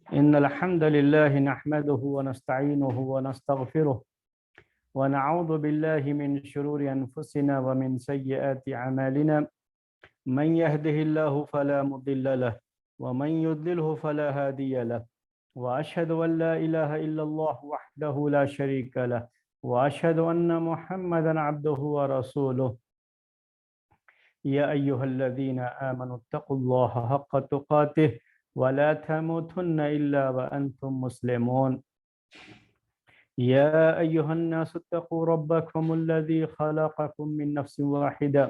إن الحمد لله نحمده ونستعينه ونستغفره ونعوذ بالله من شرور أنفسنا ومن سيئات أعمالنا من يهده الله فلا مضل له ومن يضلله فلا هادي له وأشهد أن لا إله إلا الله وحده لا شريك له وأشهد أن محمدا عبده ورسوله يا أيها الذين آمنوا اتقوا الله حق تقاته ولا تموتن إلا وأنتم مسلمون يا أيها الناس اتقوا ربكم الذي خلقكم من نفس واحدة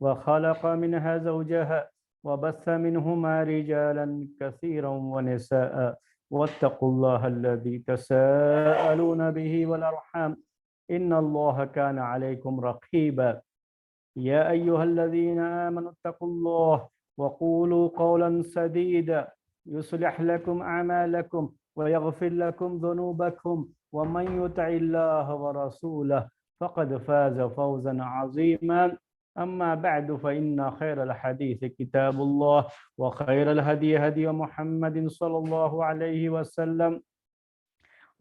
وخلق منها زوجها وبث منهما رجالا كثيرا ونساء واتقوا الله الذي تساءلون به والأرحام إن الله كان عليكم رقيبا يا أيها الذين آمنوا اتقوا الله وقولوا قولا سديدا يصلح لكم أعمالكم ويغفر لكم ذنوبكم ومن يطع الله ورسوله فقد فاز فوزا عظيما أما بعد فإن خير الحديث كتاب الله وخير الهدي هدي محمد صلى الله عليه وسلم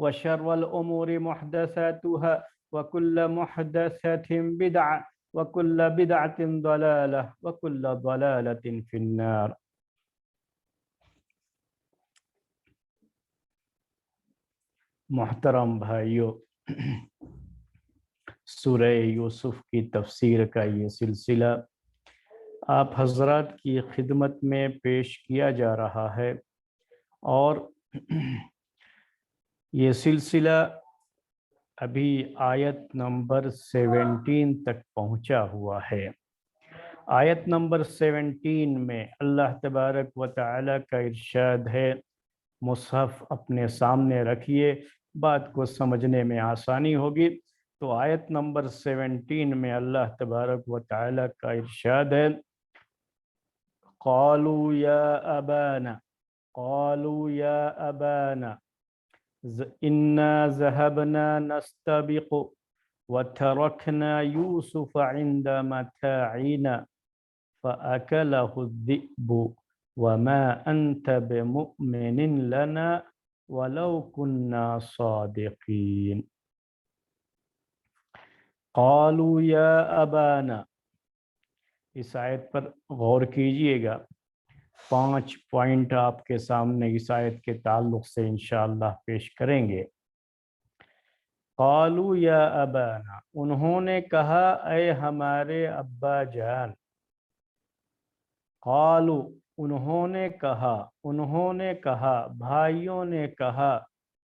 وشر الأمور محدثاتها وكل محدثة بدعة وكل بدعة ضلالة وكل ضلالة في النار۔ محترم بھائیو، سورہ یوسف کی تفسیر کا یہ سلسلہ آپ حضرات کی خدمت میں پیش کیا جا رہا ہے، اور یہ سلسلہ ابھی آیت نمبر 17 تک پہنچا ہوا ہے۔ آیت نمبر 17 میں اللہ تبارک و تعالی کا ارشاد ہے، مصحف اپنے سامنے رکھیے، بات کو سمجھنے میں آسانی ہوگی۔ تو آیت نمبر 17 میں اللہ تبارک و تعالی کا ارشاد ہے، قالوا یا ابانا انا ذهبنا نستبق وتركنا يوسف عند متاعنا فأكله الذئب وما أنت بمؤمن لنا ولو كنا صادقين۔ قالوا یا ابانا، اس آیت پر غور کیجئے گا، 5 پوائنٹ آپ کے سامنے اس آیت کے تعلق سے انشاءاللہ پیش کریں گے۔ قالوا یا ابانا، انہوں نے کہا اے ہمارے ابا جان۔ قالوا، انہوں نے کہا، بھائیوں نے کہا،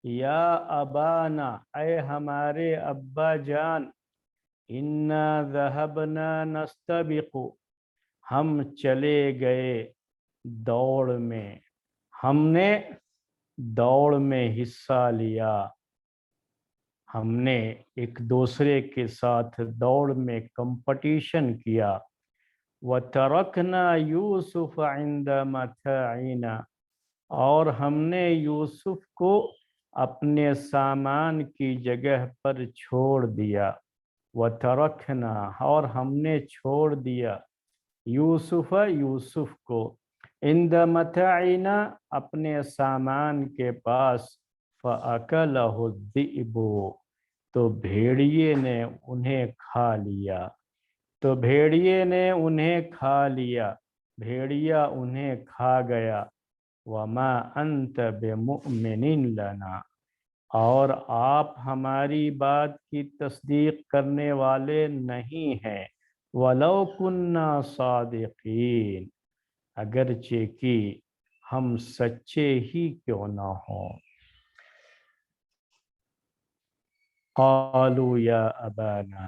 یا ابانا، اے ہمارے ابا جان، انا ذهبنا نستبق، ہم چلے گئے دوڑ میں، ہم نے دوڑ میں حصہ لیا، ہم نے ایک دوسرے کے ساتھ دوڑ میں کمپٹیشن کیا۔ وَتَرَكْنَا يُوسُفَ عِنْدَ مَتَاعِنَا، اور ہم نے یوسف کو اپنے سامان کی جگہ پر چھوڑ دیا۔ وَتَرَكْنَا، اور ہم نے چھوڑ دیا، یوسف کو، عند متاعنا، اپنے سامان کے پاس، فَأَكَلَهُ الذِّئْبُ، تو بھیڑیے نے انہیں کھا لیا، بھیڑیا انہیں کھا گیا۔ وَمَا أَنْتَ بِمُؤْمِنٍ لَنَا، اور آپ ہماری بات کی تصدیق کرنے والے نہیں ہیں۔ وَلَوْ كُنَّا صَادِقِينَ، اگرچہ کہ ہم سچے ہی کیوں نہ ہوں۔ قالوا یا ابانا،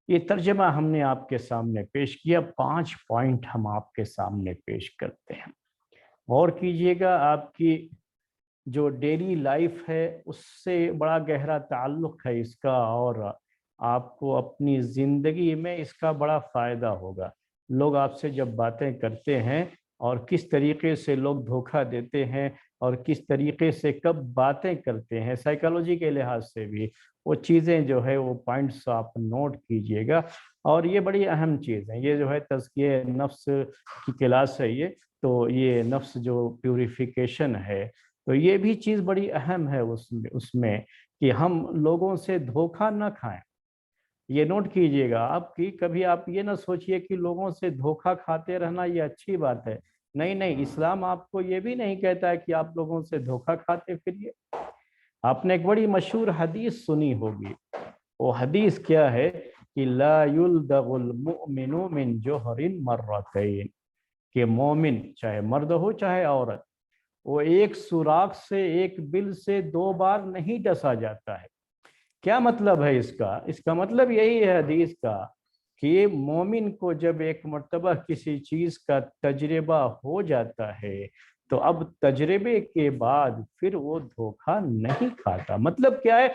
یہ ترجمہ ہم نے آپ کے سامنے پیش کیا، 5 پوائنٹ ہم آپ کے سامنے پیش کرتے ہیں۔ غور کیجئے گا، آپ کی جو ڈیلی لائف ہے اس سے بڑا گہرا تعلق ہے اس کا، اور آپ کو اپنی زندگی میں اس کا بڑا فائدہ ہوگا۔ لوگ آپ سے جب باتیں کرتے ہیں اور کس طریقے سے لوگ دھوکہ دیتے ہیں اور کس طریقے سے کب باتیں کرتے ہیں، سائیکالوجی کے لحاظ سے بھی وہ چیزیں جو ہے وہ پوائنٹس آپ نوٹ کیجئے گا، اور یہ بڑی اہم چیز ہے۔ یہ جو ہے تزکیہ نفس کی کلاس ہے، یہ تو یہ نفس جو پیوریفیکیشن ہے، تو تو یہ بھی چیز بڑی اہم ہے اس میں کہ ہم لوگوں سے دھوکہ نہ کھائیں. یہ نوٹ کیجئے گا آپ کی کبھی آپ یہ نہ سوچئے کہ لوگوں سے دھوکہ کھاتے رہنا یہ اچھی بات ہے. نہیں نہیں، اسلام آپ کو یہ بھی نہیں کہتا ہے کہ آپ لوگوں سے دھوکہ کھاتے پھریے. آپ نے ایک بڑی مشہور حدیث سنی ہوگی. وہ حدیث کیا ہے کہ لا یلدغ المؤمن من جوہر مرتین، کہ مومن چاہے مرد ہو چاہے عورت، وہ ایک سوراخ سے ایک بل سے 2 بار نہیں ڈسا جاتا ہے. کیا مطلب ہے اس کا؟ اس کا مطلب یہی ہے حدیث کا کہ مومن کو جب ایک مرتبہ کسی چیز کا تجربہ ہو جاتا ہے تو اب تجربے کے بعد پھر وہ دھوکہ نہیں کھاتا. مطلب کیا ہے؟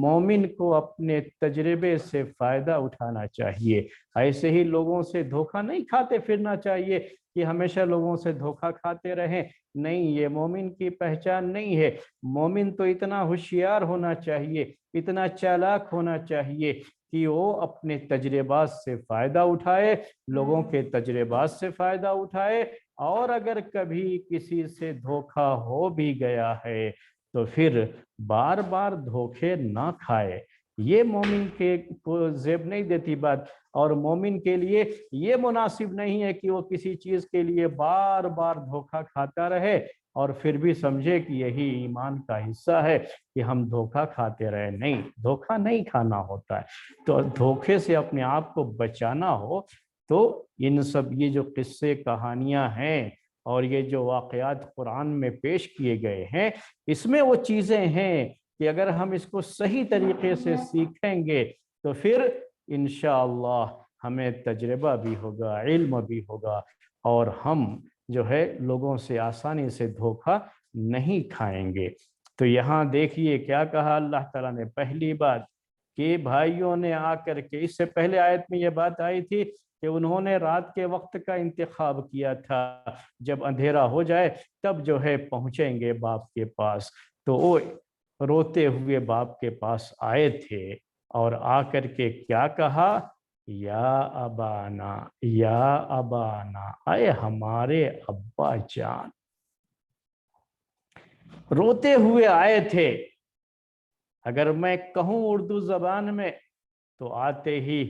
مومن کو اپنے تجربے سے فائدہ اٹھانا چاہیے. ایسے ہی لوگوں سے دھوکہ نہیں کھاتے پھرنا چاہیے کہ ہمیشہ لوگوں سے دھوکہ کھاتے رہیں. نہیں، یہ مومن کی پہچان نہیں ہے. مومن تو اتنا ہوشیار ہونا چاہیے، اتنا چالاک ہونا چاہیے کہ وہ اپنے تجربات سے فائدہ اٹھائے، لوگوں کے تجربات سے فائدہ اٹھائے، اور اگر کبھی کسی سے دھوکہ ہو بھی گیا ہے تو پھر بار بار دھوکے نہ کھائے. یہ مومن کے کو زیب نہیں دیتی بات، اور مومن کے لیے یہ مناسب نہیں ہے کہ وہ کسی چیز کے لیے بار بار دھوکہ کھاتا رہے اور پھر بھی سمجھے کہ یہی ایمان کا حصہ ہے کہ ہم دھوکہ کھاتے رہے. نہیں، دھوکہ نہیں کھانا ہوتا ہے. تو دھوکے سے اپنے آپ کو بچانا ہو تو ان سب یہ جو قصے کہانیاں ہیں اور یہ جو واقعات قرآن میں پیش کیے گئے ہیں، اس میں وہ چیزیں ہیں کہ اگر ہم اس کو صحیح طریقے سے سیکھیں گے تو پھر انشاءاللہ ہمیں تجربہ بھی ہوگا، علم بھی ہوگا، اور ہم جو ہے لوگوں سے آسانی سے دھوکہ نہیں کھائیں گے. تو یہاں دیکھیے کیا کہا اللہ تعالیٰ نے. پہلی بات کہ بھائیوں نے آ کر کے، اس سے پہلے آیت میں یہ بات آئی تھی کہ انہوں نے رات کے وقت کا انتخاب کیا تھا، جب اندھیرا ہو جائے تب جو ہے پہنچیں گے باپ کے پاس. تو وہ روتے ہوئے باپ کے پاس آئے تھے اور آ کر کے کیا کہا؟ یا ابانا، یا ابانا، اے ہمارے ابا جان. روتے ہوئے آئے تھے. اگر میں کہوں اردو زبان میں تو آتے ہی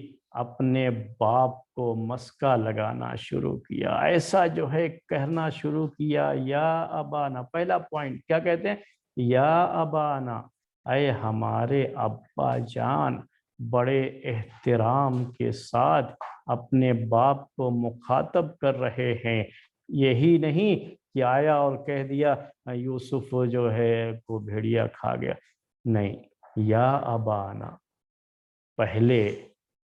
اپنے باپ کو مسکا لگانا شروع کیا، ایسا جو ہے کہنا شروع کیا، یا ابانا. پہلا پوائنٹ کیا کہتے ہیں؟ یا ابانا، اے ہمارے ابا جان. بڑے احترام کے ساتھ اپنے باپ کو مخاطب کر رہے ہیں. یہی نہیں کہ آیا اور کہہ دیا یوسف جو ہے وہ بھیڑیا کھا گیا. نہیں، یا ابانا. پہلے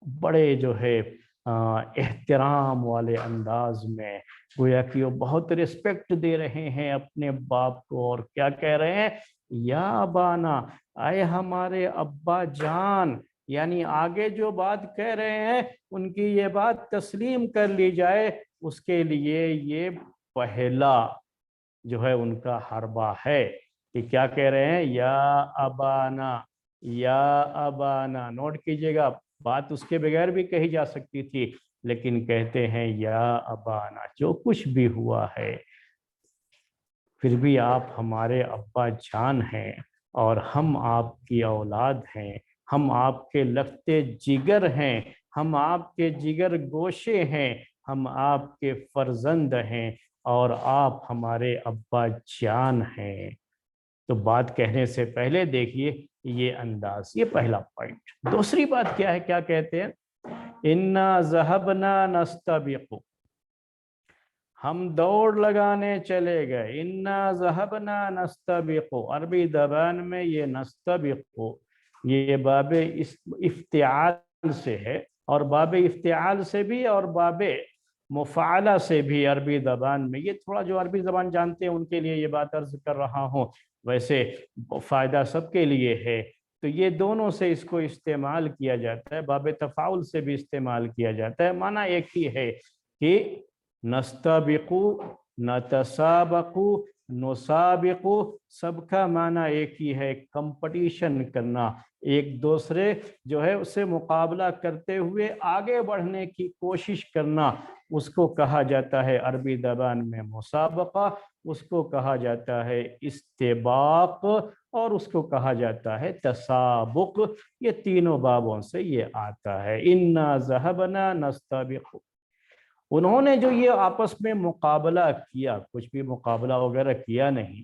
بڑے جو ہے احترام والے انداز میں، گویا کہ وہ بہت رسپیکٹ دے رہے ہیں اپنے باپ کو، اور کیا کہہ رہے ہیں؟ یا ابانا، اے ہمارے ابا جان. یعنی آگے جو بات کہہ رہے ہیں ان کی یہ بات تسلیم کر لی جائے، اس کے لیے یہ پہلا جو ہے ان کا حربہ ہے کہ کیا کہہ رہے ہیں؟ یا ابانا، یا ابانا. نوٹ کیجئے گا، بات اس کے بغیر بھی کہی جا سکتی تھی، لیکن کہتے ہیں یا ابانا. جو کچھ بھی ہوا ہے پھر بھی آپ ہمارے ابا جان ہیں اور ہم آپ کی اولاد ہیں، ہم آپ کے لگتے جگر ہیں، ہم آپ کے جگر گوشے ہیں، ہم آپ کے فرزند ہیں، اور آپ ہمارے ابا جان ہیں. تو بات کہنے سے پہلے دیکھیے یہ انداز، یہ پہلا پوائنٹ. دوسری بات کیا ہے؟ کیا کہتے ہیں؟ انا ذهبنا نستبق، ہم دوڑ لگانے چلے گئے. انا ذهبنا نستبق، عربی زبان میں یہ نستبق یہ باب افتعال سے ہے، اور باب افتعال سے بھی اور باب مفعلہ سے بھی عربی زبان میں. یہ تھوڑا جو عربی زبان جانتے ہیں ان کے لیے یہ بات عرض کر رہا ہوں، ویسے فائدہ سب کے لیے ہے. تو یہ دونوں سے اس کو استعمال کیا جاتا ہے، باب تفاعل سے بھی استعمال کیا جاتا ہے. معنی ایک ہی ہے کہ نستبقو، نتسابقو، نسابقو، سب کا معنی ایک ہی ہے، کمپٹیشن کرنا، ایک دوسرے جو ہے اس سے مقابلہ کرتے ہوئے آگے بڑھنے کی کوشش کرنا. اس کو کہا جاتا ہے عربی زبان میں مسابقہ، اس کو کہا جاتا ہے استباق، اور اس کو کہا جاتا ہے تسابق۔ یہ تینوں بابوں سے یہ آتا ہے، انا ذهبنا نستبق۔ انہوں نے جو یہ آپس میں مقابلہ کیا، کچھ بھی مقابلہ وغیرہ کیا نہیں،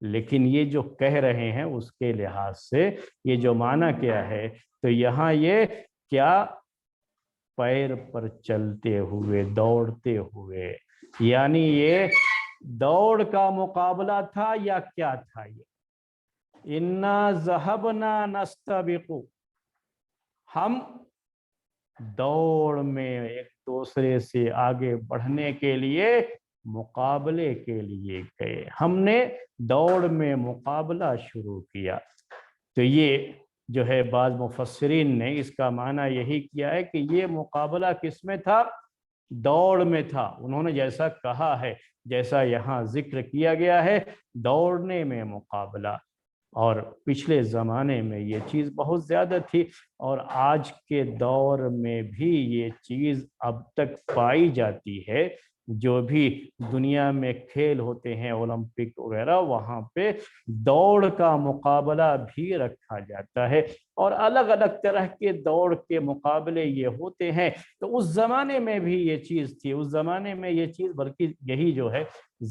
لیکن یہ جو کہہ رہے ہیں اس کے لحاظ سے یہ جو معنی کیا ہے، تو یہاں یہ کیا پیر پر چلتے ہوئے، دوڑتے ہوئے، یعنی یہ دوڑ کا مقابلہ تھا یا کیا تھا؟ یہ انا ذهبنا نستبق، ہم دوڑ میں ایک دوسرے سے آگے بڑھنے کے لیے مقابلے کے لیے گئے، ہم نے دوڑ میں مقابلہ شروع کیا۔ تو یہ جو ہے بعض مفسرین نے اس کا معنی یہی کیا ہے کہ یہ مقابلہ کس میں تھا؟ دوڑ میں تھا۔ انہوں نے جیسا کہا ہے، جیسا یہاں ذکر کیا گیا ہے، دوڑنے میں مقابلہ۔ اور پچھلے زمانے میں یہ چیز بہت زیادہ تھی، اور آج کے دور میں بھی یہ چیز اب تک پائی جاتی ہے۔ جو بھی دنیا میں کھیل ہوتے ہیں اولمپک وغیرہ، وہاں پہ دوڑ کا مقابلہ بھی رکھا جاتا ہے، اور الگ الگ طرح کے دوڑ کے مقابلے یہ ہوتے ہیں۔ تو اس زمانے میں بھی یہ چیز تھی، اس زمانے میں یہ چیز بلکہ یہی جو ہے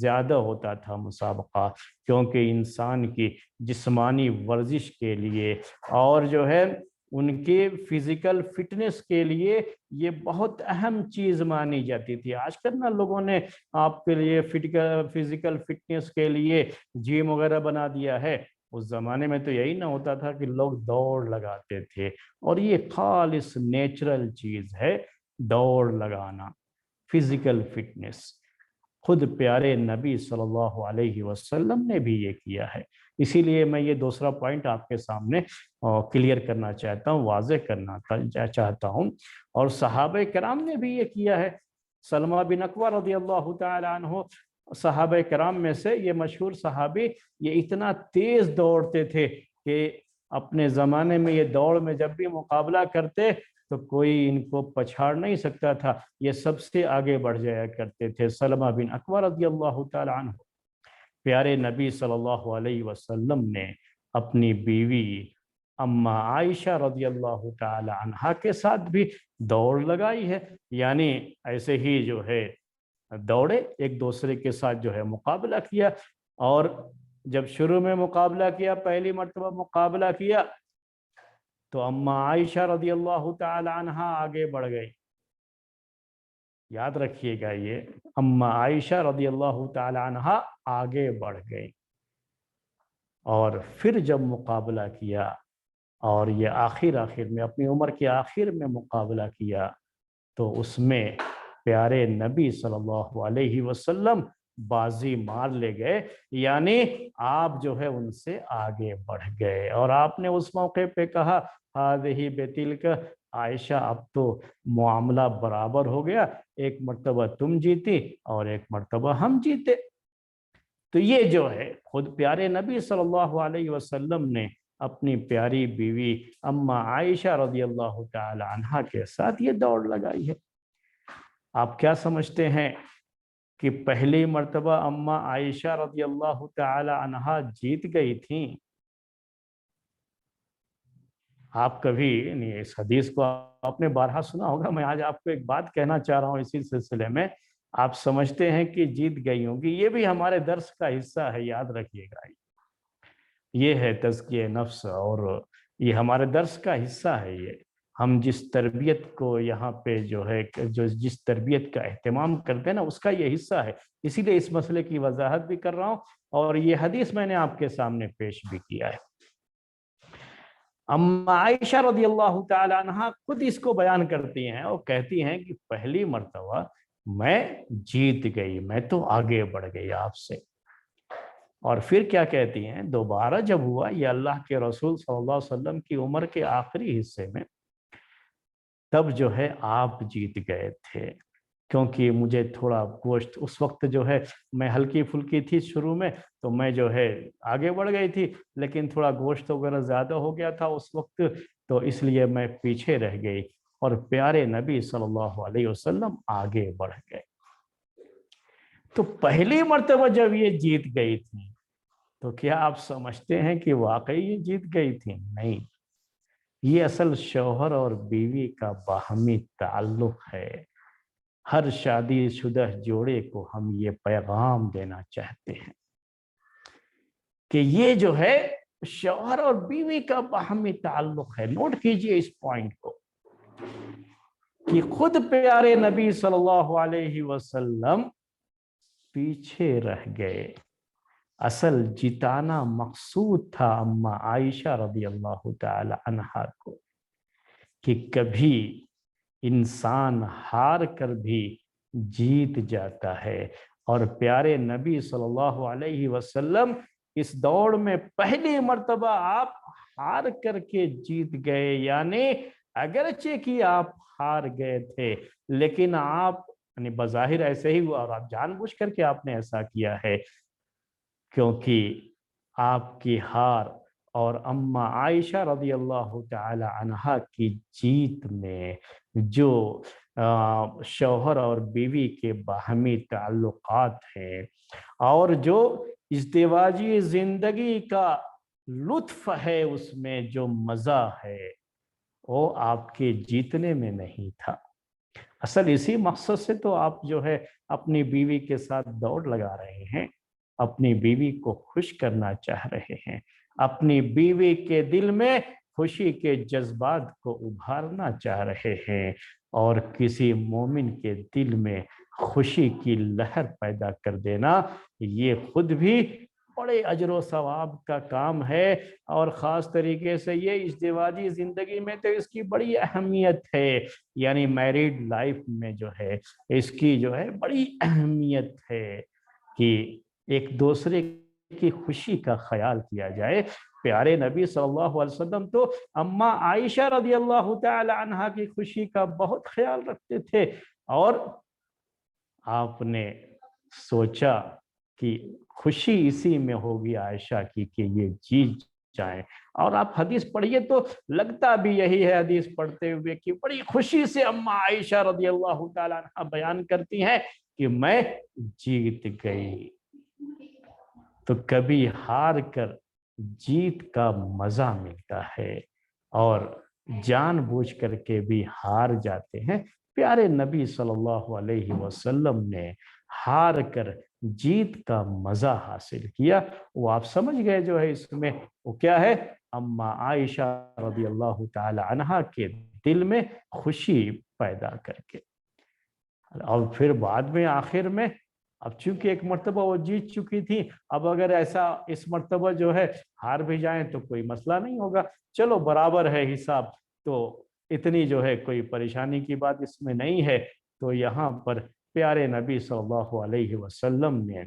زیادہ ہوتا تھا مسابقہ، کیونکہ انسان کی جسمانی ورزش کے لیے اور جو ہے ان کے فزیکل فٹنس کے لیے یہ بہت اہم چیز مانی جاتی تھی۔ آج کل نا لوگوں نے آپ کے لیے فزیکل فٹنس کے لیے جم وغیرہ بنا دیا ہے، اس زمانے میں تو یہی نہ ہوتا تھا کہ لوگ دوڑ لگاتے تھے، اور یہ خالص نیچرل چیز ہے دوڑ لگانا، فزیکل فٹنس۔ خود پیارے نبی صلی اللہ علیہ وسلم نے بھی یہ کیا ہے۔ اسی لیے میں یہ دوسرا پوائنٹ آپ کے سامنے کلیئر کرنا چاہتا ہوں، واضح کرنا چاہتا ہوں۔ اور صحابہ کرام نے بھی یہ کیا ہے۔ سلمہ بن اکوع رضی اللہ تعالی عنہ صحابہ کرام میں سے یہ مشہور صحابی، یہ اتنا تیز دوڑتے تھے کہ اپنے زمانے میں یہ دوڑ میں جب بھی مقابلہ کرتے تو کوئی ان کو پچھاڑ نہیں سکتا تھا، یہ سب سے آگے بڑھ جایا کرتے تھے۔ سلمہ بن اکوع رضی اللہ تعالی عنہ، پیارے نبی صلی اللہ علیہ وسلم نے اپنی بیوی اما عائشہ رضی اللہ تعالی عنہا کے ساتھ بھی دوڑ لگائی ہے، یعنی ایسے ہی جو ہے دوڑے، ایک دوسرے کے ساتھ جو ہے مقابلہ کیا۔ اور جب شروع میں مقابلہ کیا، پہلی مرتبہ مقابلہ کیا، تو اما عائشہ رضی اللہ تعالی عنہا آگے بڑھ گئی۔ یاد رکھیے گا، یہ اما عائشہ رضی اللہ تعالی عنہا آگے بڑھ گئی، اور پھر جب مقابلہ کیا، اور یہ آخر میں اپنی عمر کے آخر میں مقابلہ کیا، تو اس میں پیارے نبی صلی اللہ علیہ وسلم بازی مار لے گئے، یعنی آپ جو ہے ان سے آگے بڑھ گئے، اور آپ نے اس موقع پہ کہا ہذہ بتلک، عائشہ اب تو معاملہ برابر ہو گیا، ایک مرتبہ تم جیتی اور ایک مرتبہ ہم جیتے۔ تو یہ جو ہے خود پیارے نبی صلی اللہ علیہ وسلم نے اپنی پیاری بیوی اما عائشہ رضی اللہ تعالی عنہا کے ساتھ یہ دوڑ لگائی ہے۔ آپ کیا سمجھتے ہیں کہ پہلی مرتبہ اما عائشہ رضی اللہ تعالی عنہا جیت گئی تھیں؟ آپ کبھی نہیں، اس حدیث کو آپ نے بارہا سنا ہوگا، میں آج آپ کو ایک بات کہنا چاہ رہا ہوں اسی سلسلے میں۔ آپ سمجھتے ہیں کہ جیت گئی ہوں گی، یہ بھی ہمارے درس کا حصہ ہے، یاد رکھیے گا۔ یہ ہے تزکیہ نفس، اور یہ ہمارے درس کا حصہ ہے۔ یہ ہم جس تربیت کو یہاں پہ جو ہے جس تربیت کا اہتمام کرتے ہیں نا، اس کا یہ حصہ ہے، اسی لیے اس مسئلے کی وضاحت بھی کر رہا ہوں، اور یہ حدیث میں نے آپ کے سامنے پیش بھی کیا ہے۔ اما عائشہ رضی اللہ تعالی عنہ خود اس کو بیان کرتی ہیں، اور کہتی ہیں کہ پہلی مرتبہ میں جیت گئی، میں تو آگے بڑھ گئی آپ سے۔ اور پھر کیا کہتی ہیں، دوبارہ جب ہوا یہ اللہ کے رسول صلی اللہ علیہ وسلم کی عمر کے آخری حصے میں، تب جو ہے آپ جیت گئے تھے، کیونکہ مجھے تھوڑا گوشت اس وقت جو ہے میں ہلکی پھلکی تھی شروع میں، تو میں جو ہے آگے بڑھ گئی تھی، لیکن تھوڑا گوشت وغیرہ زیادہ ہو گیا تھا اس وقت، تو اس لیے میں پیچھے رہ گئی۔ اور پیارے نبی صلی اللہ علیہ وسلم آگے بڑھ گئے۔ تو پہلی مرتبہ جب یہ جیت گئی تھی تو کیا آپ سمجھتے ہیں کہ واقعی یہ جیت گئی تھی؟ نہیں، یہ اصل شوہر اور بیوی کا باہمی تعلق ہے۔ ہر شادی شدہ جوڑے کو ہم یہ پیغام دینا چاہتے ہیں کہ یہ جو ہے شوہر اور بیوی کا باہمی تعلق ہے۔ نوٹ کیجئے اس پوائنٹ کو کہ خود پیارے نبی صلی اللہ علیہ وسلم پیچھے رہ گئے۔ اصل جتانا مقصود تھا اما عائشہ رضی اللہ تعالی عنہا کو، کہ کبھی انسان ہار کر بھی جیت جاتا ہے، اور پیارے نبی صلی اللہ علیہ وسلم اس دوڑ میں پہلی مرتبہ آپ ہار کر کے جیت گئے۔ یعنی اگرچہ کہ آپ ہار گئے تھے لیکن آپ یعنی بظاہر ایسے ہی ہوا، اور آپ جان بوجھ کر کے آپ نے ایسا کیا ہے، کیونکہ آپ کی ہار اور اما عائشہ رضی اللہ تعالی عنہا کی جیت میں جو شوہر اور بیوی کے باہمی تعلقات ہیں اور جو ازدواجی زندگی کا لطف ہے، اس میں جو مزہ ہے، وہ آپ کے جیتنے میں نہیں تھا۔ اصل اسی مقصد سے تو آپ جو ہے اپنی بیوی کے ساتھ دوڑ لگا رہے ہیں، اپنی بیوی کو خوش کرنا چاہ رہے ہیں، اپنی بیوی کے دل میں خوشی کے جذبات کو ابھارنا چاہ رہے ہیں، اور کسی مومن کے دل میں خوشی کی لہر پیدا کر دینا یہ خود بھی بڑے اجر و ثواب کا کام ہے، اور خاص طریقے سے یہ ازدواجی زندگی میں تو اس کی بڑی اہمیت ہے۔ یعنی میریڈ لائف میں جو ہے اس کی جو ہے بڑی اہمیت ہے کہ ایک دوسرے کی خوشی کا خیال کیا جائے۔ پیارے نبی صلی اللہ علیہ وسلم تو اما عائشہ رضی اللہ تعالی عنہا کی خوشی کا بہت خیال رکھتے تھے، اور آپ نے سوچا کہ خوشی اسی میں ہوگی عائشہ کی کہ یہ جیت جائیں، اور آپ حدیث پڑھیے تو لگتا بھی یہی ہے حدیث پڑھتے ہوئے کہ بڑی خوشی سے اما عائشہ رضی اللہ تعالی عنہا بیان کرتی ہیں کہ میں جیت گئی۔ تو کبھی ہار کر جیت کا مزہ ملتا ہے، اور جان بوجھ کر کے بھی ہار جاتے ہیں۔ پیارے نبی صلی اللہ علیہ وسلم نے ہار کر جیت کا مزہ حاصل کیا۔ وہ آپ سمجھ گئے جو ہے اس میں وہ کیا ہے، اما عائشہ رضی اللہ تعالی عنہا کے دل میں خوشی پیدا کر کے، اور پھر بعد میں آخر میں اب چونکہ ایک مرتبہ وہ جیت چکی تھی، اب اگر ایسا اس مرتبہ جو ہے ہار بھی جائیں تو کوئی مسئلہ نہیں ہوگا، چلو برابر ہے حساب، تو اتنی جو ہے کوئی پریشانی کی بات اس میں نہیں ہے۔ تو یہاں پر پیارے نبی صلی اللہ علیہ وسلم نے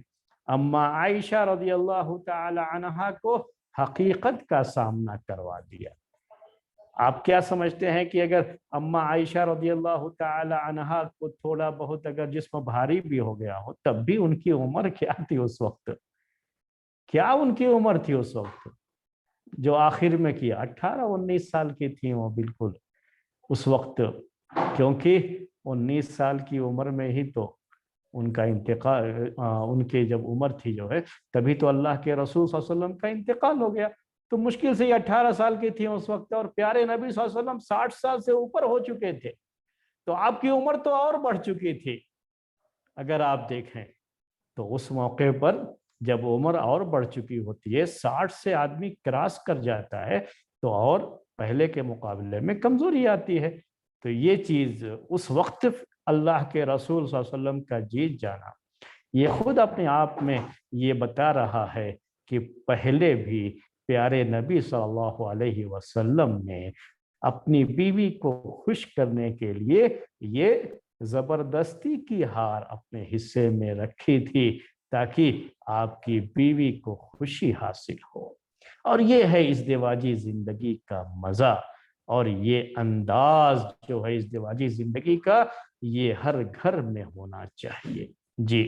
اما عائشہ رضی اللہ تعالی عنہا کو حقیقت کا سامنا کروا دیا۔ آپ کیا سمجھتے ہیں کہ اگر اما عائشہ رضی اللہ تعالی عنہا کو تھوڑا بہت اگر جسم بھاری بھی ہو گیا ہو، تب بھی ان کی عمر کیا تھی اس وقت؟ کیا ان کی عمر تھی اس وقت جو آخر میں کیا؟ 18-19 سال کی تھی وہ بالکل اس وقت، کیونکہ 19 سال کی عمر میں ہی تو ان کا انتقال، ان کی جب عمر تھی جو ہے تبھی تو اللہ کے رسول صلی اللہ علیہ وسلم کا انتقال ہو گیا۔ تو مشکل سے یہ 18 سال کی تھی اس وقت، اور پیارے نبی صلی اللہ علیہ وسلم 60 سال سے اوپر ہو چکے تھے، تو آپ کی عمر تو اور بڑھ چکی تھی۔ اگر آپ دیکھیں تو اس موقع پر جب عمر اور بڑھ چکی ہوتی ہے، 60 سے آدمی کراس کر جاتا ہے تو اور پہلے کے مقابلے میں کمزوری آتی ہے۔ تو یہ چیز اس وقت اللہ کے رسول صلی اللہ علیہ وسلم کا جیت جانا یہ خود اپنے آپ میں یہ بتا رہا ہے کہ پہلے بھی پیارے نبی صلی اللہ علیہ وسلم نے اپنی بیوی کو خوش کرنے کے لیے یہ زبردستی کی ہار اپنے حصے میں رکھی تھی تاکہ آپ کی بیوی کو خوشی حاصل ہو۔ اور یہ ہے ازدواجی زندگی کا مزہ، اور یہ انداز جو ہے ازدواجی زندگی کا یہ ہر گھر میں ہونا چاہیے۔ جی،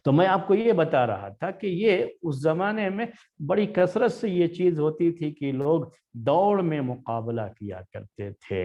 تو میں آپ کو یہ بتا رہا تھا کہ یہ اس زمانے میں بڑی کثرت سے یہ چیز ہوتی تھی کہ لوگ دوڑ میں مقابلہ کیا کرتے تھے،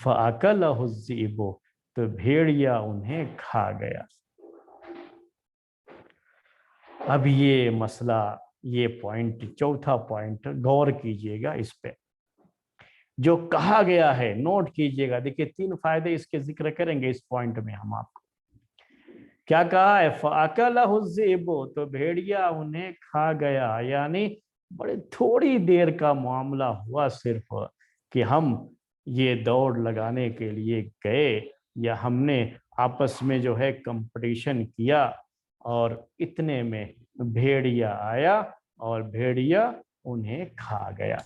فَأَكَلَهُ الذِّئْبُ، تو بھیڑیا انہیں کھا گیا۔ اب یہ مسئلہ، یہ پوائنٹ، چوتھا پوائنٹ غور کیجئے گا اس پہ جو کہا گیا ہے، نوٹ کیجئے گا۔ دیکھیں 3 فائدے اس کے ذکر کریں گے اس پوائنٹ میں ہم آپ کو۔ کیا کہا ہے؟ فَأَكَلَهُ الذِّئْبُ، تو بھیڑیا انہیں کھا گیا، یعنی بڑے تھوڑی دیر کا معاملہ ہوا صرف کہ ہم یہ دوڑ لگانے کے لیے گئے، یا ہم نے آپس میں جو ہے کمپٹیشن کیا، اور اتنے میں بھیڑیا آیا اور بھیڑیا انہیں کھا گیا۔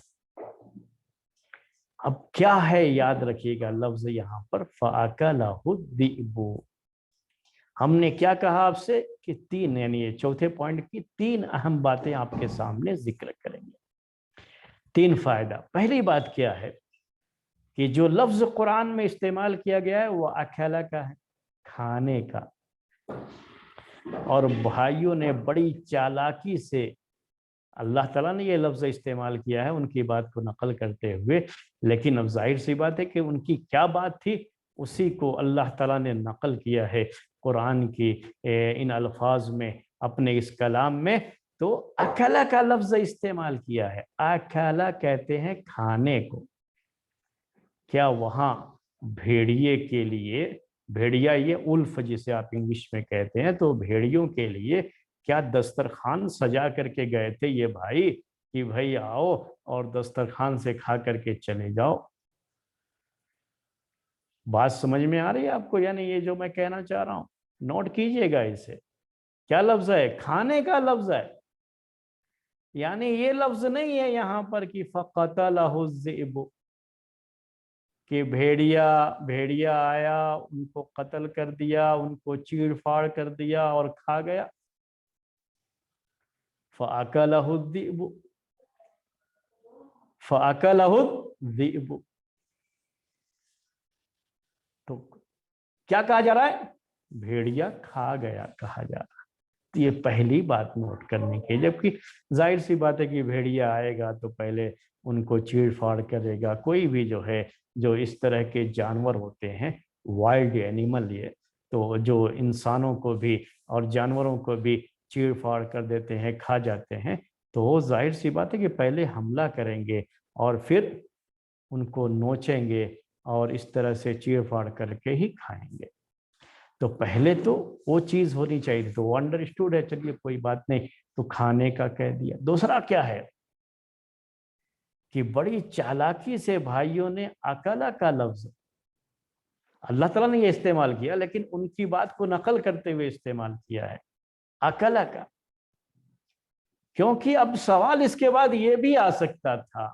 اب کیا ہے یاد رکھیے گا لفظ یہاں پر فَأَكَلَهُ الذِّئْبُ۔ ہم نے کیا کہا آپ سے کہ 3، یعنی یہ چوتھے پوائنٹ کی 3 اہم باتیں آپ کے سامنے ذکر کریں گے۔ 3 فائدہ۔ پہلی بات کیا ہے کہ جو لفظ قرآن میں استعمال کیا گیا ہے وہ اکھلا کا ہے، کھانے کا، اور بھائیوں نے بڑی چالاکی سے اللہ تعالیٰ نے یہ لفظ استعمال کیا ہے ان کی بات کو نقل کرتے ہوئے، لیکن اب ظاہر سی بات ہے کہ ان کی کیا بات تھی اسی کو اللہ تعالیٰ نے نقل کیا ہے قرآن کی ان الفاظ میں، اپنے اس کلام میں۔ تو اکلا کا لفظ استعمال کیا ہے۔ اکلا کہتے ہیں کھانے کو۔ کیا وہاں بھیڑیے کے لیے، بھیڑیا یہ الف جسے آپ انگلش میں کہتے ہیں، تو بھیڑیوں کے لیے کیا دسترخوان سجا کر کے گئے تھے یہ بھائی کہ بھائی آؤ اور دسترخوان سے کھا کر کے چلے جاؤ؟ بات سمجھ میں آ رہی ہے آپ کو؟ یعنی یہ جو میں کہنا چاہ رہا ہوں نوٹ کیجئے گا اسے۔ کیا لفظ ہے؟ کھانے کا لفظ ہے۔ یعنی یہ لفظ نہیں ہے یہاں پر کہ فَقَتَلَهُ الذِّئْبُ، کہ بھیڑیا آیا، ان کو قتل کر دیا، ان کو چیڑ پھاڑ کر دیا اور کھا گیا۔ فَأَكَلَهُ الذِّئْبُ، فَأَكَلَهُ الذِّئْبُ، تو کیا کہا جا رہا ہے؟ بھیڑیا کھا گیا کہا جا رہا ہے۔ یہ پہلی بات نوٹ کرنے کی، جبکہ ظاہر سی بات ہے کہ بھیڑیا آئے گا تو پہلے ان کو چیڑ پھاڑ کرے گا۔ کوئی بھی جو ہے جو اس طرح کے جانور ہوتے ہیں وائلڈ اینیمل، یہ تو جو انسانوں کو بھی اور جانوروں کو بھی چیڑ پھاڑ کر دیتے ہیں، کھا جاتے ہیں، تو وہ ظاہر سی بات ہے کہ پہلے حملہ کریں گے اور پھر ان کو نوچیں گے اور اس طرح سے چیڑ پھاڑ کر کے ہی کھائیں گے۔ تو پہلے تو وہ چیز ہونی چاہیے، تو وہ انڈرسٹوڈ ہے، چلیے کوئی بات نہیں، تو کھانے کا کہہ دیا۔ دوسرا کیا ہے کہ بڑی چالاکی سے بھائیوں نے اکلا کا لفظ اللہ تعالیٰ نے یہ استعمال کیا، لیکن ان کی بات کو نقل کرتے ہوئے استعمال کیا ہے اکلا کا، کیونکہ اب سوال اس کے بعد یہ بھی آ سکتا تھا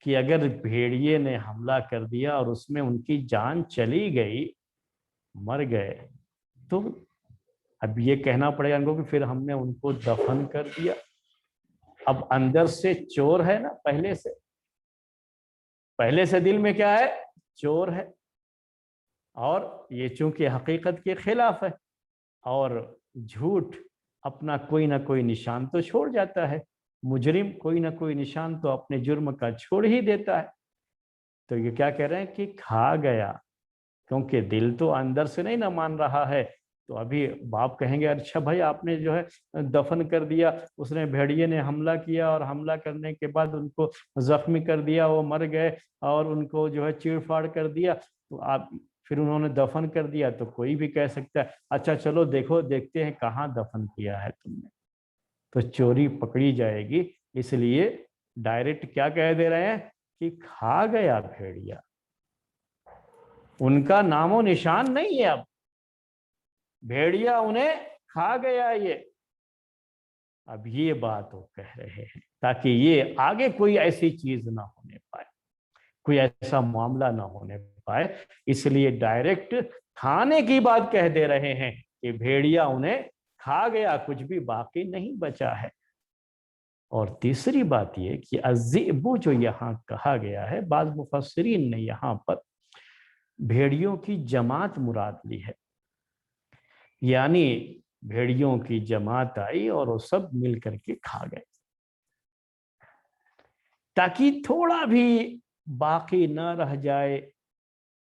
کہ اگر بھیڑیے نے حملہ کر دیا اور اس میں ان کی جان چلی گئی، مر گئے، تو اب یہ کہنا پڑے گا ان کو کہ پھر ہم نے ان کو دفن کر دیا۔ اب اندر سے چور ہے نا، پہلے سے دل میں کیا ہے؟ چور ہے، اور یہ چونکہ حقیقت کے خلاف ہے، اور جھوٹ اپنا کوئی نہ کوئی نشان تو چھوڑ جاتا ہے، مجرم کوئی نہ کوئی نشان تو اپنے جرم کا چھوڑ ہی دیتا ہے۔ تو یہ کیا کہہ رہے ہیں کہ کھا گیا، کیونکہ دل تو اندر سے نہیں نہ مان رہا ہے۔ تو ابھی باپ کہیں گے اچھا بھائی آپ نے جو ہے دفن کر دیا، اس نے بھیڑیے نے حملہ کیا اور حملہ کرنے کے بعد ان کو زخمی کر دیا، وہ مر گئے اور ان کو جو ہے چیڑ پھاڑ کر دیا، تو آپ پھر انہوں نے دفن کر دیا، تو کوئی بھی کہہ سکتا ہے اچھا چلو دیکھتے ہیں کہاں دفن کیا ہے تم نے، تو چوری پکڑی جائے گی۔ اس لیے ڈائریکٹ کیا کہہ دے رہے ہیں کہ کھا گیا بھیڑیا، ان کا نام و نشان نہیں ہے، اب بھیڑیا انہیں کھا گیا۔ یہ اب یہ بات وہ کہہ رہے ہیں تاکہ یہ آگے کوئی ایسی چیز نہ ہونے پائے، کوئی ایسا معاملہ نہ ہونے پائے، اس لیے ڈائریکٹ کھانے کی بات کہہ دے رہے ہیں کہ بھیڑیا انہیں کھا گیا، کچھ بھی باقی نہیں بچا ہے۔ اور تیسری بات یہ کہ الذئب جو یہاں کہا گیا ہے، بعض مفسرین نے یہاں پر بھیڑیوں کی جماعت مراد لی ہے، یعنی بھیڑیوں کی جماعت آئی اور وہ سب مل کر کے کھا گئے، تاکہ تھوڑا بھی باقی نہ رہ جائے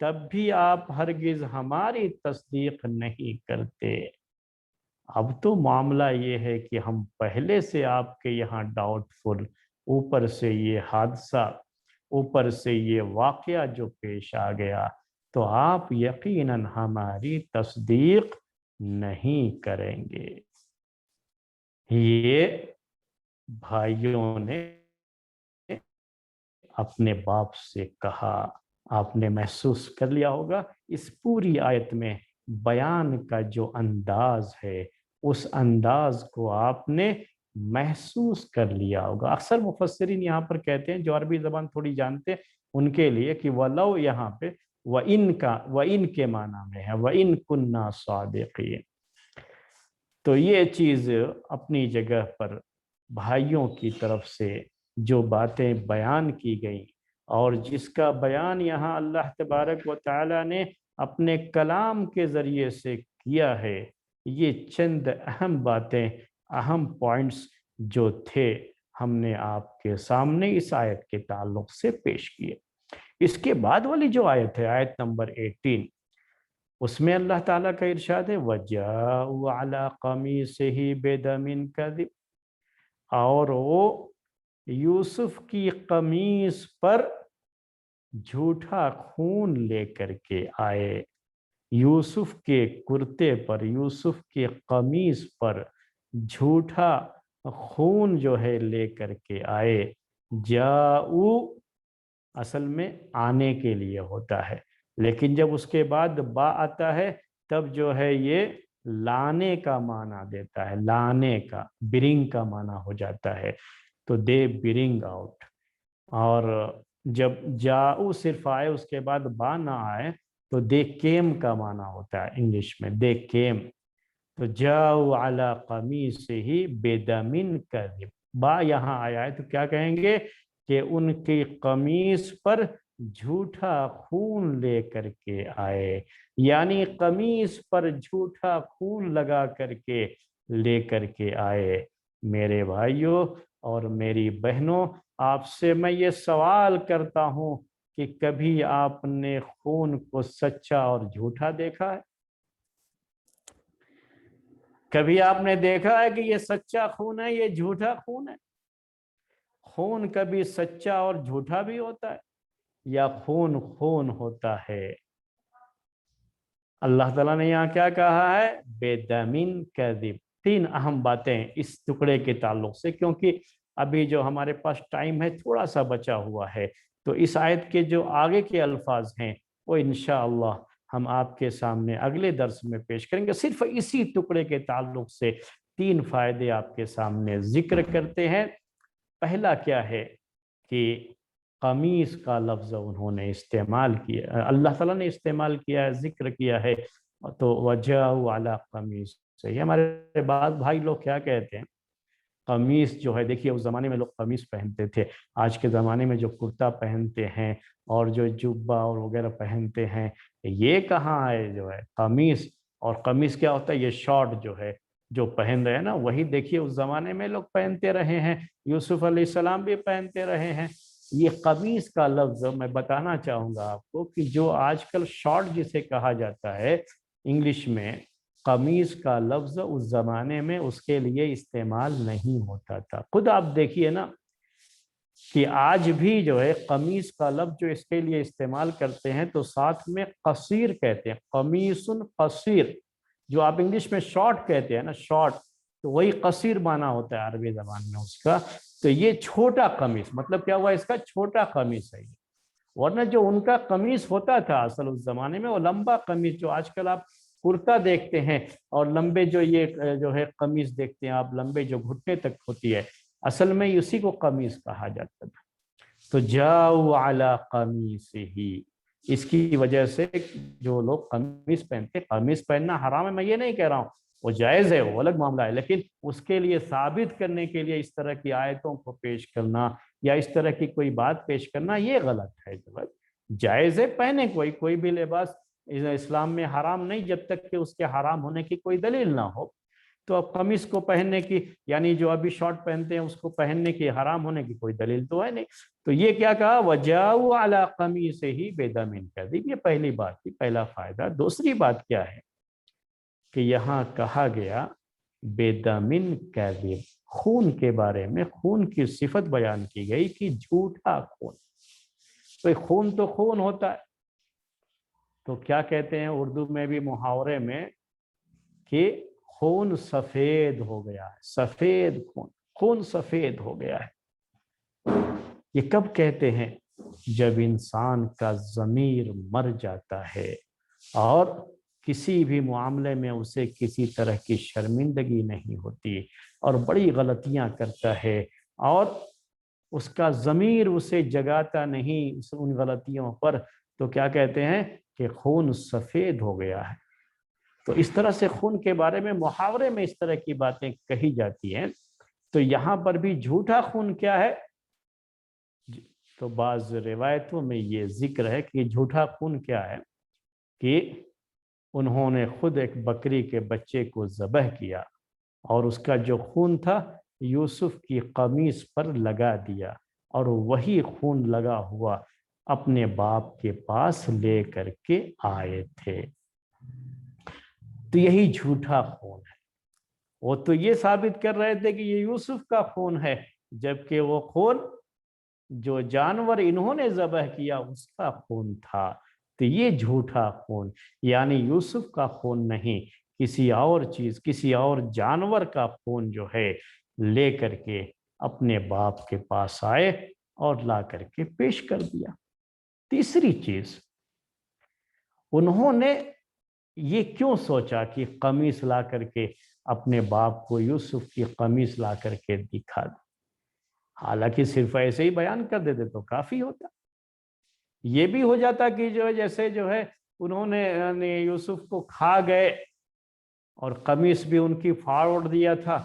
تب بھی آپ ہرگز ہماری تصدیق نہیں کرتے۔ اب تو معاملہ یہ ہے کہ ہم پہلے سے آپ کے یہاں ڈاؤٹ فل، اوپر سے یہ حادثہ، اوپر سے یہ واقعہ جو پیش آ گیا، تو آپ یقیناً ہماری تصدیق نہیں کریں گے۔ یہ بھائیوں نے اپنے باپ سے کہا۔ آپ نے محسوس کر لیا ہوگا اس پوری آیت میں بیان کا جو انداز ہے، اس انداز کو آپ نے محسوس کر لیا ہوگا۔ اکثر مفسرین یہاں پر کہتے ہیں جو عربی زبان تھوڑی جانتے ہیں ان کے لیے کہ وَلَوْ یہاں پہ وَإِن کا وَإِن کے معنی میں ہے، وَإِن كُنَّا صَادِقِينَ۔ تو یہ چیز اپنی جگہ پر بھائیوں کی طرف سے جو باتیں بیان کی گئیں، اور جس کا بیان یہاں اللہ تبارک و تعالی نے اپنے کلام کے ذریعے سے کیا ہے، یہ چند اہم باتیں، اہم پوائنٹس جو تھے، ہم نے آپ کے سامنے اس آیت کے تعلق سے پیش کیے۔ اس کے بعد والی جو آیت ہے، آیت نمبر 18، اس میں اللہ تعالیٰ کا ارشاد ہے وَجَاءُوا عَلَىٰ قَمِيصِهِ بِدَمٍ كَذِبٍ، اور وہ یوسف کی قمیص پر جھوٹا خون لے کر کے آئے، یوسف کے کرتے پر، یوسف کے قمیص پر جھوٹا خون جو ہے لے کر کے آئے۔ جاؤ اصل میں آنے کے لیے ہوتا ہے، لیکن جب اس کے بعد با آتا ہے تب جو ہے یہ لانے کا معنی دیتا ہے، لانے کا، برنگ کا معنی ہو جاتا ہے، تو دے برنگ آؤٹ۔ اور جب جاؤ صرف آئے اس کے بعد با نہ آئے تو دے کیم کا معنی ہوتا ہے انگلش میں، دے کیم۔ تو جاؤ علی قمیصہ بدم کذب، با یہاں آیا ہے تو کیا کہیں گے کہ ان کی قمیص پر جھوٹا خون لے کر کے آئے، یعنی قمیص پر جھوٹا خون لگا کر کے لے کر کے آئے۔ میرے بھائیوں اور میری بہنوں، آپ سے میں یہ سوال کرتا ہوں کہ کبھی آپ نے خون کو سچا اور جھوٹا دیکھا ہے؟ کبھی آپ نے دیکھا ہے کہ یہ سچا خون ہے، یہ جھوٹا خون ہے؟ خون کبھی سچا اور جھوٹا بھی ہوتا ہے، یا خون خون ہوتا ہے؟ اللہ تعالیٰ نے یہاں کیا کہا ہے؟ بِدَمٍ کَذِب۔ تین اہم باتیں اس ٹکڑے کے تعلق سے، کیونکہ ابھی جو ہمارے پاس ٹائم ہے تھوڑا سا بچا ہوا ہے، تو اس آیت کے جو آگے کے الفاظ ہیں وہ انشاءاللہ ہم آپ کے سامنے اگلے درس میں پیش کریں گے۔ صرف اسی ٹکڑے کے تعلق سے تین فائدے آپ کے سامنے ذکر کرتے ہیں۔ پہلا کیا ہے کہ قمیص کا لفظ انہوں نے استعمال کیا، اللہ تعالیٰ نے استعمال کیا ہے، ذکر کیا ہے، تو وَجَاءُوا عَلَىٰ قَمِيصِهِ۔ یہ ہمارے بعض بھائی لوگ کیا کہتے ہیں، قمیص جو ہے، دیکھیے اس زمانے میں لوگ قمیص پہنتے تھے، آج کے زمانے میں جو کرتا پہنتے ہیں اور جو جبہ اور وغیرہ پہنتے ہیں، یہ کہاں ہے جو ہے قمیص؟ اور قمیص کیا ہوتا ہے؟ یہ شارٹ جو ہے جو پہن رہے ہیں نا، وہی دیکھیے اس زمانے میں لوگ پہنتے رہے ہیں، یوسف علیہ السلام بھی پہنتے رہے ہیں۔ یہ قمیص کا لفظ میں بتانا چاہوں گا آپ کو کہ جو آج کل شارٹ جسے کہا جاتا ہے انگلش میں، قمیص کا لفظ اس زمانے میں اس کے لیے استعمال نہیں ہوتا تھا۔ خود آپ دیکھیے نا کہ آج بھی جو ہے قمیص کا لفظ جو اس کے لیے استعمال کرتے ہیں تو ساتھ میں قصیر کہتے ہیں، قمیص قصیر، جو آپ انگلش میں شارٹ کہتے ہیں نا، شارٹ، تو وہی قصیر معنی ہوتا ہے عربی زبان میں اس کا۔ تو یہ چھوٹا قمیص، مطلب کیا ہوا اس کا؟ چھوٹا قمیص ہے یہ، ورنہ جو ان کا قمیص ہوتا تھا اصل اس زمانے میں وہ لمبا قمیص، جو آج کل آپ کرتا دیکھتے ہیں اور لمبے جو یہ جو ہے قمیص دیکھتے ہیں آپ، لمبے جو گھٹنے تک ہوتی ہے، اصل میں اسی کو قمیص کہا جاتا تھا۔ تو جاؤ علی قمیصہ، اس کی وجہ سے جو لوگ قمیص پہنتے، قمیص پہننا حرام ہے میں یہ نہیں کہہ رہا ہوں، وہ جائز ہے، وہ الگ معاملہ ہے، لیکن اس کے لیے ثابت کرنے کے لیے اس طرح کی آیتوں کو پیش کرنا یا اس طرح کی کوئی بات پیش کرنا یہ غلط ہے۔ جائز ہے، پہنے کوئی بھی لباس اسلام میں حرام نہیں، جب تک کہ اس کے حرام ہونے کی کوئی دلیل نہ ہو۔ تو اب قمیص کو پہننے کی یعنی جو ابھی شارٹ پہنتے ہیں اس کو پہننے کی حرام ہونے کی کوئی دلیل تو ہے نہیں. تو یہ کیا کہا وَجَاءُوا عَلَىٰ قَمِيصِهِ بِدَمٍ كَذِبٍ. یہ پہلی بات تھی، پہلا فائدہ. دوسری بات کیا ہے کہ یہاں کہا گیا بِدَمٍ كَذِبٍ، خون کے بارے میں خون کی صفت بیان کی گئی کہ جھوٹا خون. تو خون تو خون ہوتا ہے، تو کیا کہتے ہیں اردو میں بھی محاورے میں کہ خون سفید ہو گیا ہے. سفید خون، خون سفید ہو گیا ہے. یہ کب کہتے ہیں؟ جب انسان کا ضمیر مر جاتا ہے اور کسی بھی معاملے میں اسے کسی طرح کی شرمندگی نہیں ہوتی اور بڑی غلطیاں کرتا ہے اور اس کا ضمیر اسے جگاتا نہیں ان غلطیوں پر، تو کیا کہتے ہیں کہ خون سفید ہو گیا ہے. تو اس طرح سے خون کے بارے میں محاورے میں اس طرح کی باتیں کہی جاتی ہیں. تو یہاں پر بھی جھوٹا خون کیا ہے؟ تو بعض روایتوں میں یہ ذکر ہے کہ جھوٹا خون کیا ہے کہ انہوں نے خود ایک بکری کے بچے کو ذبح کیا اور اس کا جو خون تھا یوسف کی قمیص پر لگا دیا اور وہی خون لگا ہوا اپنے باپ کے پاس لے کر کے آئے تھے. تو یہی جھوٹا خون ہے. وہ تو یہ ثابت کر رہے تھے کہ یہ یوسف کا خون ہے، جبکہ وہ خون جو جانور انہوں نے ذبح کیا اس کا خون تھا. تو یہ جھوٹا خون یعنی یوسف کا خون نہیں، کسی اور چیز، کسی اور جانور کا خون جو ہے لے کر کے اپنے باپ کے پاس آئے اور لا کر کے پیش کر دیا. تیسری چیز، انہوں نے یہ کیوں سوچا کہ قمیص لا کر کے اپنے باپ کو یوسف کی قمیص لا کر کے دکھا دے؟ حالانکہ صرف ایسے ہی بیان کر دیتے تو کافی ہوتا. یہ بھی ہو جاتا کہ جو جیسے جو ہے انہوں نے یوسف کو کھا گئے اور قمیص بھی ان کی پھاڑ اڑ دیا تھا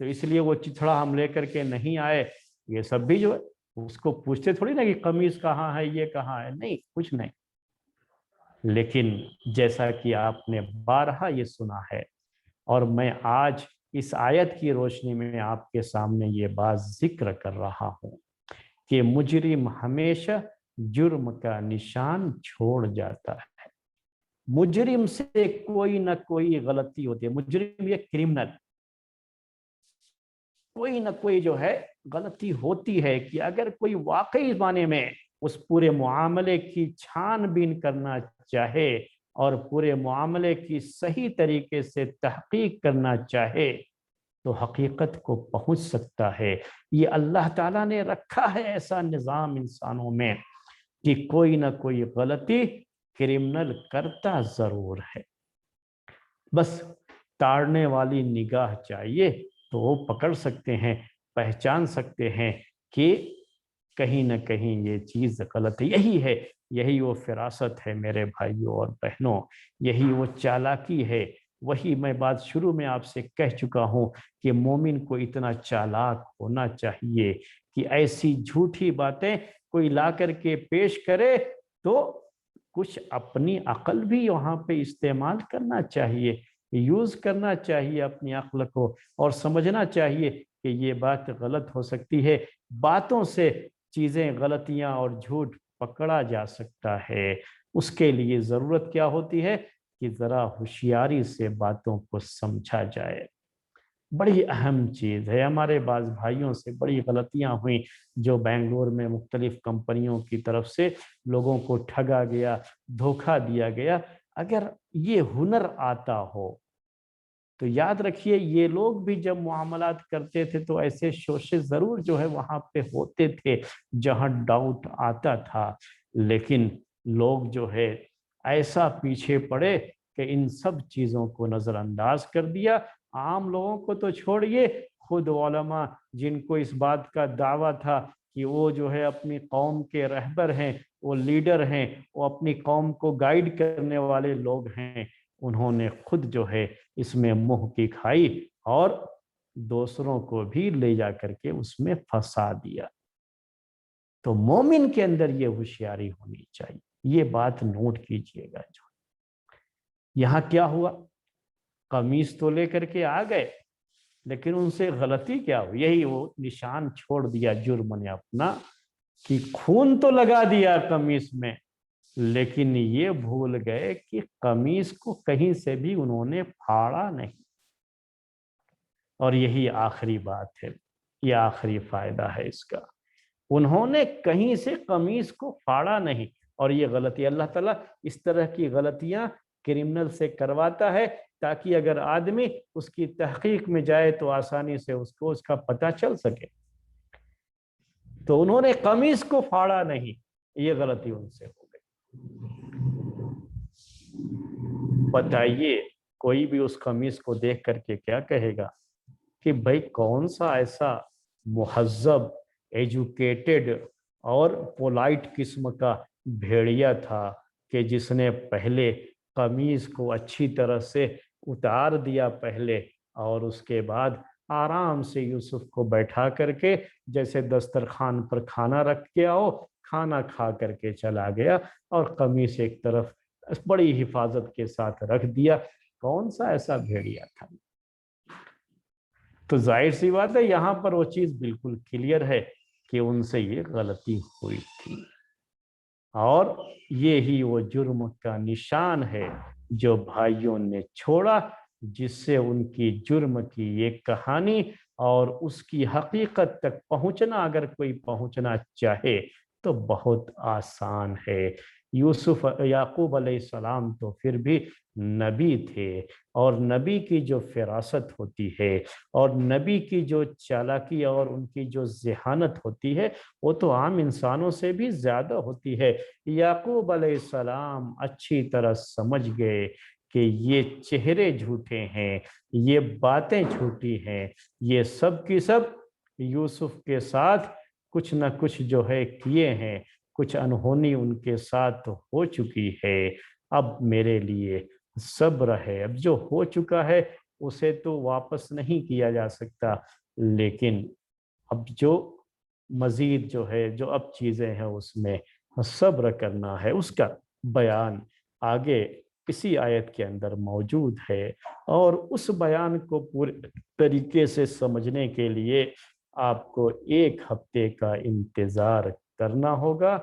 تو اس لیے وہ چتھڑا ہم لے کر کے نہیں آئے. یہ سب بھی جو ہے اس کو پوچھتے تھوڑی نا کہ قمیص کہاں ہے، یہ کہاں ہے، نہیں، کچھ نہیں. لیکن جیسا کہ آپ نے بارہا یہ سنا ہے اور میں آج اس آیت کی روشنی میں آپ کے سامنے یہ بات ذکر کر رہا ہوں کہ مجرم ہمیشہ جرم کا نشان چھوڑ جاتا ہے. مجرم سے کوئی نہ کوئی غلطی ہوتی ہے. مجرم یہ کرمنل، کوئی نہ کوئی جو ہے غلطی ہوتی ہے کہ اگر کوئی واقعی معنی میں اس پورے معاملے کی چھان بین کرنا چاہے اور پورے معاملے کی صحیح طریقے سے تحقیق کرنا چاہے تو حقیقت کو پہنچ سکتا ہے. یہ اللہ تعالیٰ نے رکھا ہے ایسا نظام انسانوں میں کہ کوئی نہ کوئی غلطی کرمنل کرتا ضرور ہے. بس تاڑنے والی نگاہ چاہیے تو وہ پکڑ سکتے ہیں، پہچان سکتے ہیں کہ کہیں نہ کہیں یہ چیز غلط ہے. یہی وہ فراست ہے میرے بھائیوں اور بہنوں، یہی وہ چالاکی ہے. وہی میں بات شروع میں آپ سے کہہ چکا ہوں کہ مومن کو اتنا چالاک ہونا چاہیے کہ ایسی جھوٹی باتیں کوئی لا کر کے پیش کرے تو کچھ اپنی عقل بھی وہاں پہ استعمال کرنا چاہیے، یوز کرنا چاہیے اپنی عقل کو اور سمجھنا چاہیے کہ یہ بات غلط ہو سکتی ہے. باتوں سے چیزیں، غلطیاں اور جھوٹ پکڑا جا سکتا ہے. اس کے لیے ضرورت کیا ہوتی ہے کہ ذرا ہوشیاری سے باتوں کو سمجھا جائے. بڑی اہم چیز ہے. ہمارے بعض بھائیوں سے بڑی غلطیاں ہوئیں جو بنگلور میں مختلف کمپنیوں کی طرف سے لوگوں کو ٹھگا گیا، دھوکہ دیا گیا. اگر یہ ہنر آتا ہو تو یاد رکھیے یہ لوگ بھی جب معاملات کرتے تھے تو ایسے شوشے ضرور جو ہے وہاں پہ ہوتے تھے جہاں ڈاؤٹ آتا تھا، لیکن لوگ جو ہے ایسا پیچھے پڑے کہ ان سب چیزوں کو نظر انداز کر دیا. عام لوگوں کو تو چھوڑیے، خود علماء جن کو اس بات کا دعویٰ تھا کہ وہ جو ہے اپنی قوم کے رہبر ہیں، وہ لیڈر ہیں، وہ اپنی قوم کو گائیڈ کرنے والے لوگ ہیں، انہوں نے خود جو ہے اس میں منہ کی کھائی اور دوسروں کو بھی لے جا کر کے اس میں پھنسا دیا. تو مومن کے اندر یہ ہوشیاری ہونی چاہیے. یہ بات نوٹ کیجئے گا. جو یہاں کیا ہوا، قمیص تو لے کر کے آ گئے لیکن ان سے غلطی کیا ہوئی؟ یہی وہ نشان چھوڑ دیا جرم نے اپنا کہ خون تو لگا دیا قمیص میں، لیکن یہ بھول گئے کہ قمیص کو کہیں سے بھی انہوں نے پھاڑا نہیں۔ اور یہی آخری بات ہے، یہ آخری فائدہ ہے اس کا، انہوں نے کہیں سے قمیص کو پھاڑا نہیں۔ اور یہ غلطی اللہ تعالیٰ اس طرح کی غلطیاں کرمنل سے کرواتا ہے تاکہ اگر آدمی اس کی تحقیق میں جائے تو آسانی سے اس کو اس کا پتہ چل سکے۔ تو انہوں نے قمیص کو پھاڑا نہیں، یہ غلطی ان سے ہو گئی۔ بتائیے کوئی بھی اس قمیص کو دیکھ کر کے کیا کہے گا کہ بھائی کون سا ایسا مہذب، ایجوکیٹڈ اور پولائٹ قسم کا بھیڑیا تھا کہ جس نے پہلے قمیص کو اچھی طرح سے اتار دیا پہلے، اور اس کے بعد آرام سے یوسف کو بیٹھا کر کے جیسے دسترخوان پر کھانا رکھ کے آؤ، کھانا کھا کر کے چلا گیا اور قمیص ایک طرف بڑی حفاظت کے ساتھ رکھ دیا۔ کون سا ایسا بھیڑیا تھا؟ تو ظاہر سی بات ہے یہاں پر وہ چیز بالکل کلیئر ہے کہ ان سے یہ غلطی ہوئی تھی، اور یہی وہ جرم کا نشان ہے جو بھائیوں نے چھوڑا، جس سے ان کی جرم کی یہ کہانی اور اس کی حقیقت تک پہنچنا اگر کوئی پہنچنا چاہے تو بہت آسان ہے۔ یوسف یعقوب علیہ السلام تو پھر بھی نبی تھے، اور نبی کی جو فراست ہوتی ہے اور نبی کی جو چالاکی اور ان کی جو ذہانت ہوتی ہے وہ تو عام انسانوں سے بھی زیادہ ہوتی ہے۔ یعقوب علیہ السلام اچھی طرح سمجھ گئے کہ یہ چہرے جھوٹے ہیں، یہ باتیں جھوٹی ہیں، یہ سب کی سب یوسف کے ساتھ کچھ نہ کچھ جو ہے کیے ہیں، کچھ انہونی ان کے ساتھ ہو چکی ہے۔ اب میرے لیے صبر ہے، اب جو ہو چکا ہے اسے تو واپس نہیں کیا جا سکتا، لیکن اب جو مزید جو ہے جو اب چیزیں ہیں اس میں صبر کرنا ہے۔ اس کا بیان آگے اسی آیت کے اندر موجود ہے، اور اس بیان کو پورے طریقے سے سمجھنے کے لیے آپ کو ایک ہفتے کا انتظار کرنا ہوگا۔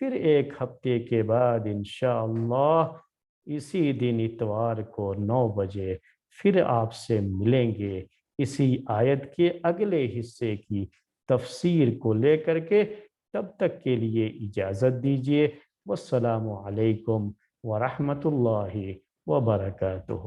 پھر ایک ہفتے کے بعد انشاءاللہ اسی دن اتوار کو 9 بجے پھر آپ سے ملیں گے اسی آیت کے اگلے حصے کی تفسیر کو لے کر کے۔ تب تک کے لیے اجازت دیجیے۔ والسلام علیکم ورحمۃ اللہ وبرکاتہ۔